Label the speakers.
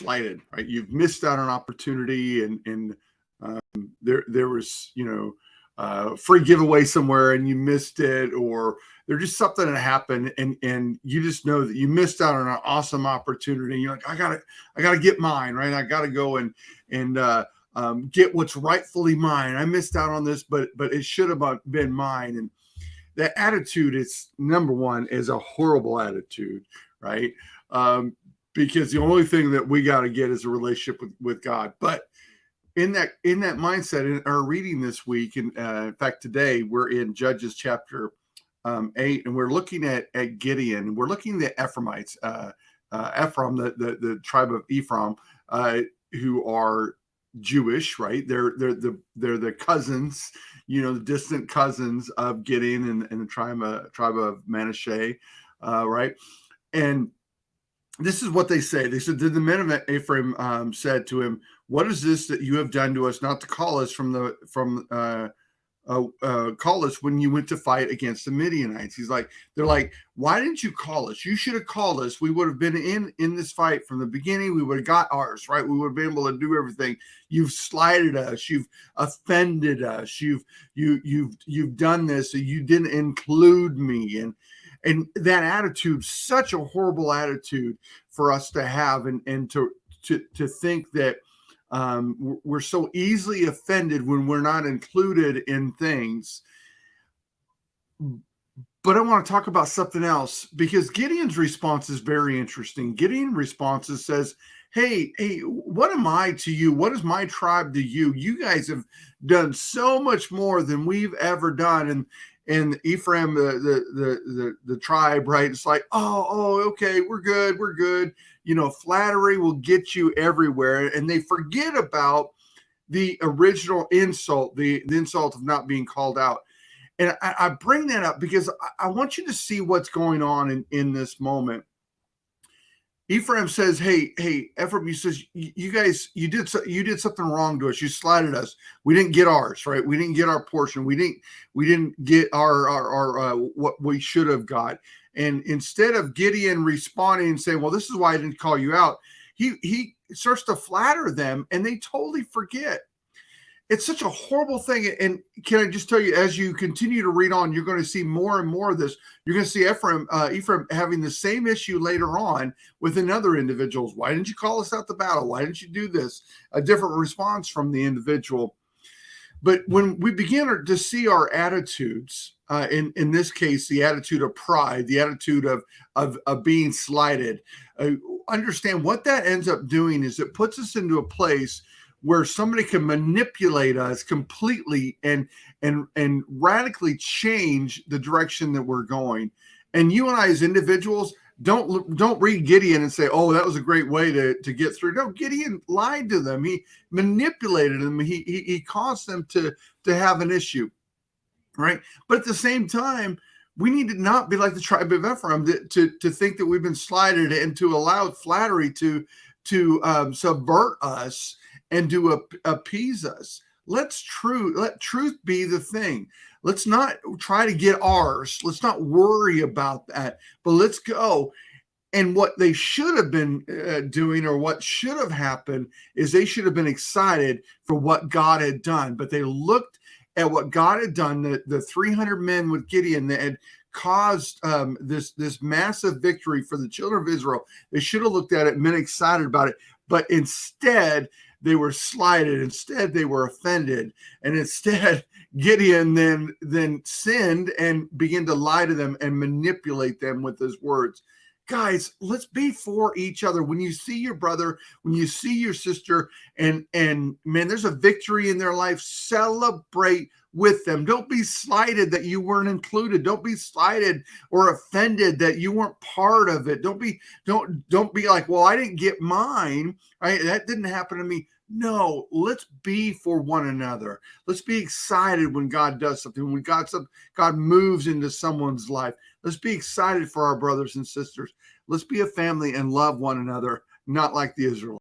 Speaker 1: slighted, right? You've missed out on opportunity, and there was, free giveaway somewhere and you missed it, or there's just something that happened, and you just know that you missed out on an awesome opportunity. You're like, I gotta get mine, right? I gotta go and get what's rightfully mine. I missed out on this, but it should have been mine. And that attitude is, number one, is a horrible attitude, right? Because the only thing that we got to get is a relationship with God. But in that mindset, in our reading this week, and in fact today we're in Judges chapter 8, and we're looking at Gideon, and we're looking at Ephraimites, Ephraim, the tribe of Ephraim, who are Jewish, right? They're the cousins, the distant cousins of Gideon and the tribe of Manasseh, right? And this is what they say. They said, "Did the men of Ephraim said to him, 'What is this that you have done to us, not to call us call us when you went to fight against the Midianites?'" They're like, "Why didn't you call us? You should have called us. We would have been in this fight from the beginning. We would have got ours, right? We would have been able to do everything. You've slighted us. You've offended us. You've done this. So you didn't include me." And that attitude, such a horrible attitude for us to have, and to think that we're so easily offended when we're not included in things. But I want to talk about something else, because Gideon's response is very interesting. Gideon's response says, hey, what am I to you? What is my tribe to you? You guys have done so much more than we've ever done. And Ephraim, the tribe, right? It's like, oh, okay, we're good. Flattery will get you everywhere. And they forget about the original insult, the insult of not being called out. And I bring that up because I want you to see what's going on in this moment. Ephraim says, hey, Ephraim, he says, you guys, you did something wrong to us. You slighted us. We didn't get ours, right? We didn't get our portion. We didn't get our what we should have got. And instead of Gideon responding and saying, well, this is why I didn't call you out, he starts to flatter them, and they totally forget. It's such a horrible thing. And can I just tell you, as you continue to read on, you're going to see more and more of this. You're going to see Ephraim having the same issue later on with another individual. Why didn't you call us out to battle? Why didn't you do this? A different response from the individual. But when we begin to see our attitudes, in this case, the attitude of pride, the attitude of being slighted, understand what that ends up doing is it puts us into a place where somebody can manipulate us completely and radically change the direction that we're going. And you and I as individuals don't read Gideon and say, oh, that was a great way to get through. No, Gideon lied to them. He manipulated them. He caused them to have an issue, right? But at the same time, we need to not be like the tribe of Ephraim to think that we've been slighted and to allow flattery to subvert us and to appease us. Let truth be the thing. Let's not try to get ours. Let's not worry about that, but let's go. And what they should have been doing, or what should have happened, is they should have been excited for what God had done. But they looked at what God had done, the 300 men with Gideon that had caused this massive victory for the children of Israel. They should have looked at it and been excited about it. But instead, they were slighted. Instead, they were offended. And instead, Gideon then sinned and began to lie to them and manipulate them with his words. Guys, let's be for each other. When you see your brother, when you see your sister, and man, there's a victory in their life, celebrate with them. Don't be slighted that you weren't included. Don't be slighted or offended that you weren't part of it. Don't be like, well, I didn't get mine. Right? That didn't happen to me. No, let's be for one another. Let's be excited when God does something, when God moves into someone's life. Let's be excited for our brothers and sisters. Let's be a family and love one another, not like the Israelites.